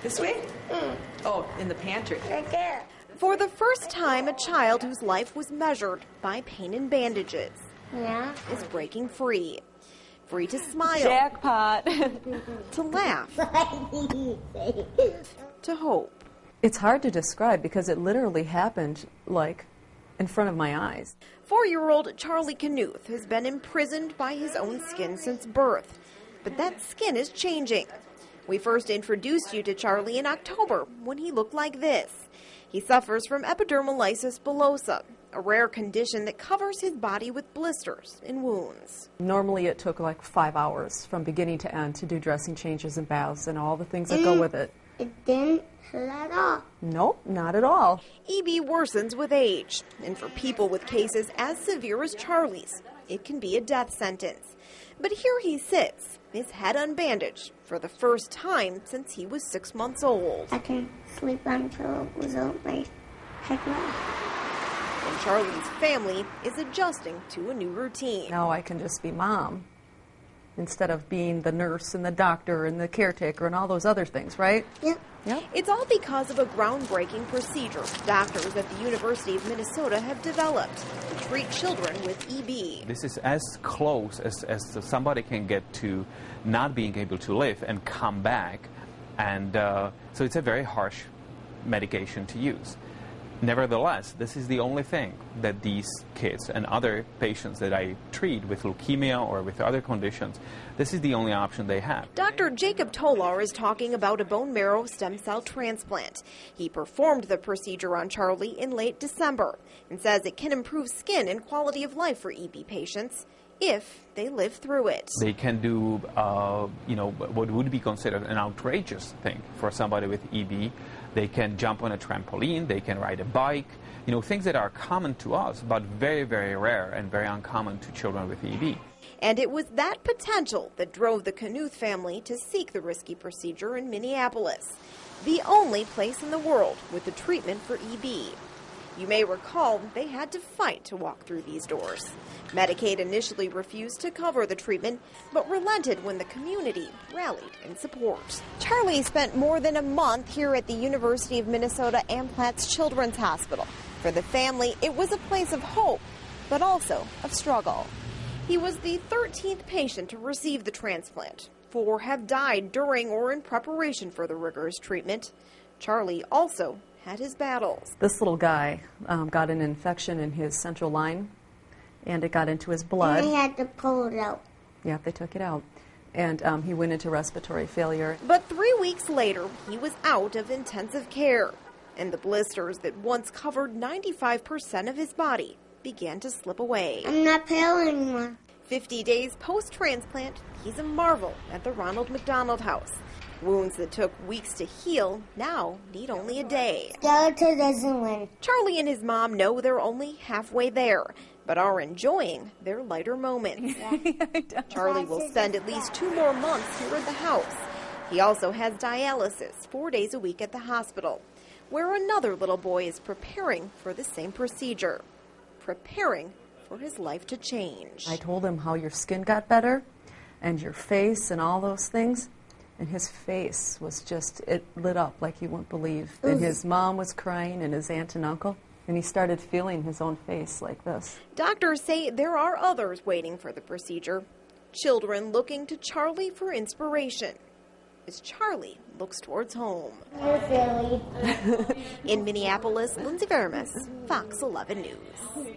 This way? Oh, in the pantry. Right there. For the first time, a child whose life was measured by pain and bandages is breaking free. Free to smile. Jackpot. To laugh. To hope. It's hard to describe because it literally happened, like, in front of my eyes. 4-year-old Charlie Knuth has been imprisoned by his own skin since birth. But that skin is changing. We first introduced you to Charlie in October when he looked like this. He suffers from epidermolysis bullosa, a rare condition that covers his body with blisters and wounds. Normally it took like 5 hours from beginning to end to do dressing changes and baths and all the things that go with it. It didn't hurt at all. Nope, not at all. EB worsens with age, and for people with cases as severe as Charlie's, it can be a death sentence. But here he sits, his head unbandaged, for the first time since he was 6 months old. I can sleep until it was on my head. And Charlie's family is adjusting to a new routine. Now I can just be mom instead of being the nurse and the doctor and the caretaker and all those other things, right? Yep. Yep. It's all because of a groundbreaking procedure doctors at the University of Minnesota have developed to treat children with EB. This is as close as somebody can get to not being able to live and come back. And so it's a very harsh medication to use. Nevertheless, this is the only thing that these kids and other patients that I treat with leukemia or with other conditions, this is the only option they have. Dr. Jacob Tolar is talking about a bone marrow stem cell transplant. He performed the procedure on Charlie in late December and says it can improve skin and quality of life for EB patients if they live through it. They can do, what would be considered an outrageous thing for somebody with EB. They can jump on a trampoline, they can ride a bike, things that are common to us, but very, very rare and very uncommon to children with EB. And it was that potential that drove the Knuth family to seek the risky procedure in Minneapolis, the only place in the world with a treatment for EB. You may recall they had to fight to walk through these doors. Medicaid initially refused to cover the treatment, but relented when the community rallied in support. Charlie spent more than a month here at the University of Minnesota Amplatz Children's Hospital. For the family, it was a place of hope, but also of struggle. He was the 13th patient to receive the transplant. 4 have died during or in preparation for the rigorous treatment. Charlie also had his battles. This little guy got an infection in his central line, and it got into his blood. And they had to pull it out. Yeah, they took it out. And he went into respiratory failure. But 3 weeks later, he was out of intensive care, and the blisters that once covered 95% of his body began to slip away. I'm not pale anymore. 50 days post-transplant, he's a marvel at the Ronald McDonald House. Wounds that took weeks to heal now need only a day. Skeleton doesn't win. Charlie and his mom know they're only halfway there, but are enjoying their lighter moments. Charlie will spend at least 2 more months here at the house. He also has dialysis 4 days a week at the hospital, where another little boy is preparing for the same procedure, preparing for his life to change. I told him how your skin got better and your face and all those things. And his face was just, it lit up like you wouldn't believe. And his mom was crying and his aunt and uncle. And he started feeling his own face like this. Doctors say there are others waiting for the procedure. Children looking to Charlie for inspiration as Charlie looks towards home. You're silly. In Minneapolis, Lindsay Veramis, Fox 11 News.